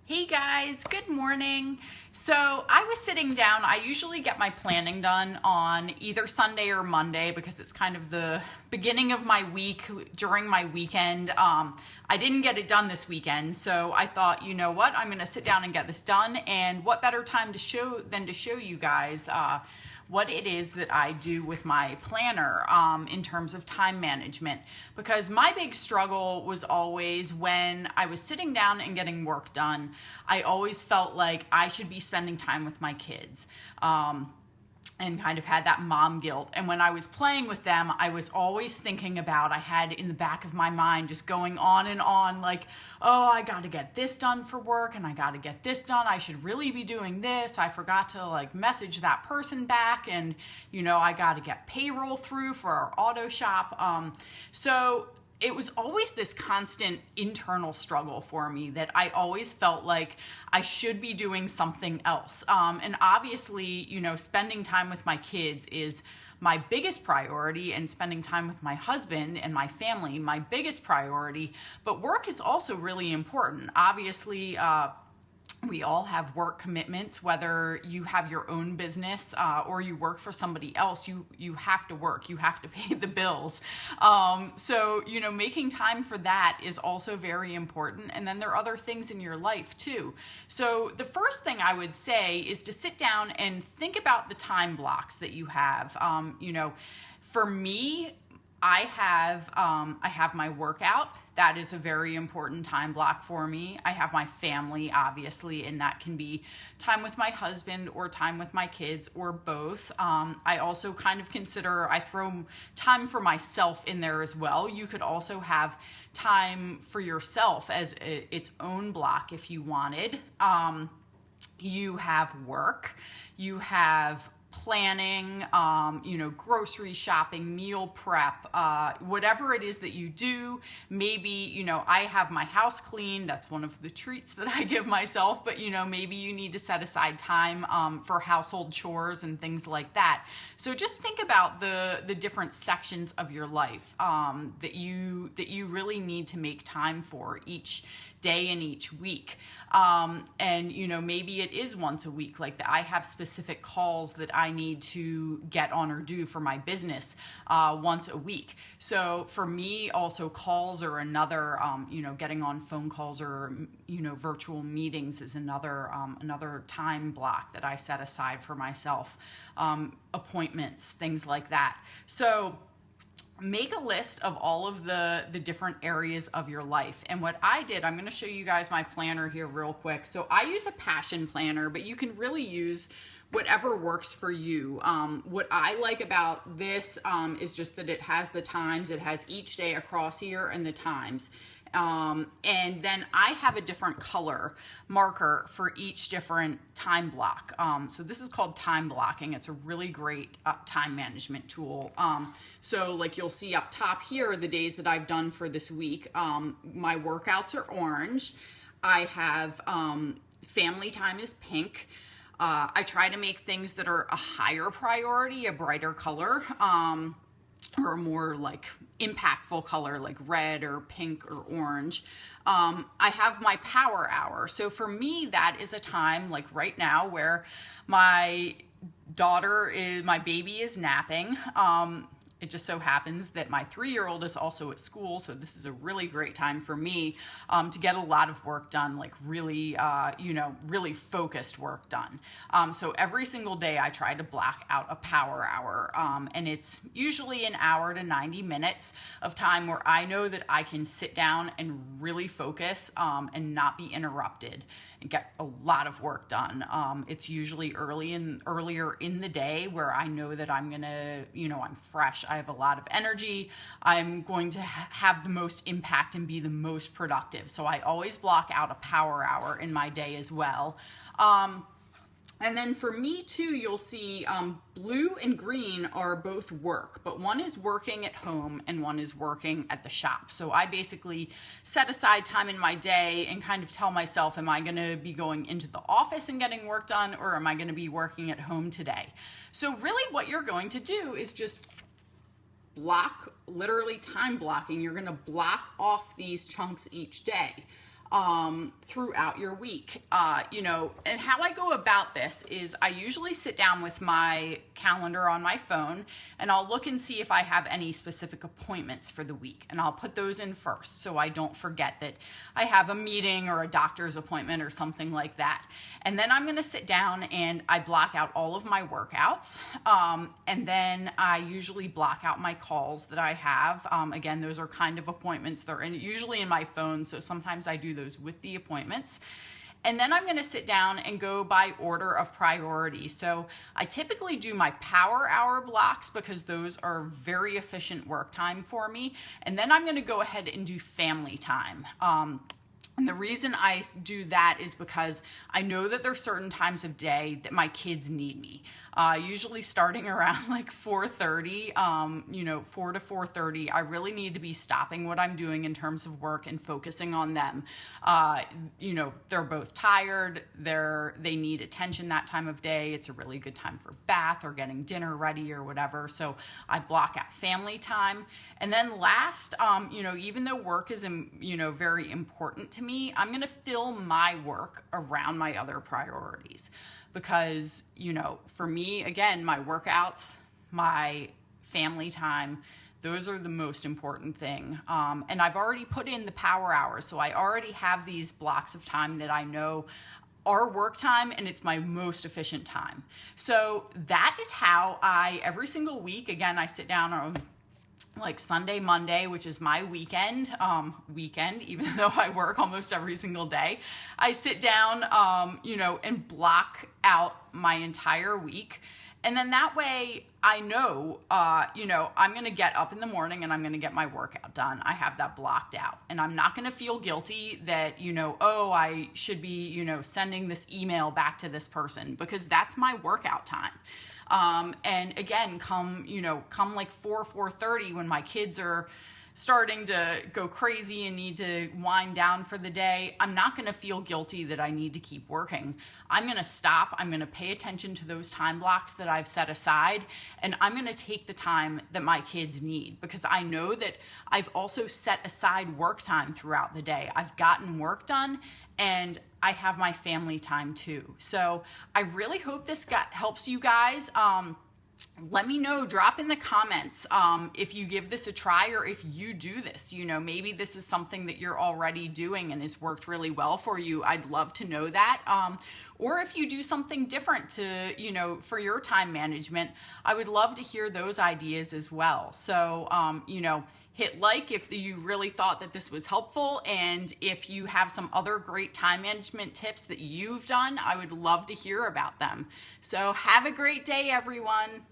Hey guys, good morning. So I was sitting down. I usually get my planning done on either Sunday or Monday because it's kind of the beginning of my week during my weekend. I didn't get it done this weekend, so I thought, you know what, I'm going to sit down and get this done. And what better time to show you guys what it is that I do with my planner in terms of time management. Because my big struggle was always when I was sitting down and getting work done, I always felt like I should be spending time with my kids. And kind of had that mom guilt. And when I was playing with them, I was always thinking about, I had in the back of my mind just going on and on like, oh, I got to get this done for work and I got to get this done. I should really be doing this. I forgot to like message that person back and, you know, I got to get payroll through for our auto shop. So it was always this constant internal struggle for me that I always felt like I should be doing something else. And obviously, you know, spending time with my kids is my biggest priority, and spending time with my husband and my family, my biggest priority. But work is also really important. Obviously, we all have work commitments, whether you have your own business or you work for somebody else, you have to work, you have to pay the bills. So, you know, making time for that is also very important. And then there are other things in your life too. So the first thing I would say is to sit down and think about the time blocks that you have. You know, for me, I have my workout. That is a very important time block for me. I have my family, obviously, and that can be time with my husband or time with my kids or both. I also kind of consider, I throw time for myself in there as well. You could also have time for yourself as its own block if you wanted. You have work, you have planning, you know, grocery shopping, meal prep, whatever it is that you do. Maybe, you know, I have my house cleaned. That's one of the treats that I give myself, but you know, maybe you need to set aside time for household chores and things like that. So just think about the different sections of your life that you really need to make time for each day and each week. And you know, maybe it is once a week, like that I have specific calls that I need to get on or do for my business once a week. So for me, also calls are another, you know, getting on phone calls or, you know, virtual meetings is another time block that I set aside for myself. Appointments, things like that. So make a list of all of the different areas of your life. And what I did, I'm going to show you guys my planner here real quick. So I use a passion planner, but you can really use whatever works for you. What I like about this is just that it has the times, it has each day across here and the times. And then I have a different color marker for each different time block. So this is called time blocking. It's a really great time management tool. So like you'll see up top here, the days that I've done for this week, my workouts are orange. I have family time is pink. I try to make things that are a higher priority, a brighter color, or a more like impactful color like red or pink or orange. I have my power hour. So for me, that is a time like right now where my baby is napping. It just so happens that my 3-year-old is also at school, so this is a really great time for me to get a lot of work done, like really, you know, really focused work done. So every single day I try to block out a power hour, and it's usually an hour to 90 minutes of time where I know that I can sit down and really focus and not be interrupted and get a lot of work done. It's usually earlier in the day where I know that I'm gonna, you know, I'm fresh. I have a lot of energy. I'm going to have the most impact and be the most productive. So I always block out a power hour in my day as well. And then for me too, you'll see blue and green are both work, but one is working at home and one is working at the shop. So I basically set aside time in my day and kind of tell myself, am I gonna be going into the office and getting work done, or am I gonna be working at home today? So really what you're going to do is just block, literally time blocking. You're gonna block off these chunks each day. throughout your week. And how I go about this is I usually sit down with my calendar on my phone and I'll look and see if I have any specific appointments for the week, and I'll put those in first so I don't forget that I have a meeting or a doctor's appointment or something like that. And then I'm going to sit down and I block out all of my workouts, and then I usually block out my calls that I have. Again, those are kind of appointments. They're usually in my phone, so sometimes I do those with the appointments. And then I'm going to sit down and go by order of priority. So I typically do my power hour blocks because those are very efficient work time for me. And then I'm going to go ahead and do family time. And the reason I do that is because I know that there's certain times of day that my kids need me. Usually starting around like 4:30, 4 to 4:30, I really need to be stopping what I'm doing in terms of work and focusing on them. They're both tired, they need attention that time of day. It's a really good time for bath or getting dinner ready or whatever. So I block out family time. And then last, even though work is, very important to me, I'm going to fill my work around my other priorities. Because, for me, again, my workouts, my family time, those are the most important thing. And I've already put in the power hours, so I already have these blocks of time that I know are work time, and it's my most efficient time. So that is how every single week, again, I sit down on like Sunday, Monday, which is my weekend, even though I work almost every single day, I sit down, and block out my entire week. And then that way I know, I'm going to get up in the morning and I'm going to get my workout done. I have that blocked out, and I'm not going to feel guilty that, I should be, sending this email back to this person, because that's my workout time. And again, come like 4:30 when my kids are starting to go crazy and need to wind down for the day, I'm not going to feel guilty that I need to keep working. I'm going to stop. I'm going to pay attention to those time blocks that I've set aside, and I'm going to take the time that my kids need, because I know that I've also set aside work time throughout the day. I've gotten work done, and I have my family time too. So I really hope this helps you guys. Let me know, drop in the comments if you give this a try, or if you do this. Maybe this is something that you're already doing and has worked really well for you. I'd love to know that. Or if you do something different for your time management, I would love to hear those ideas as well. So, hit like if you really thought that this was helpful, and if you have some other great time management tips that you've done, I would love to hear about them. So have a great day, everyone.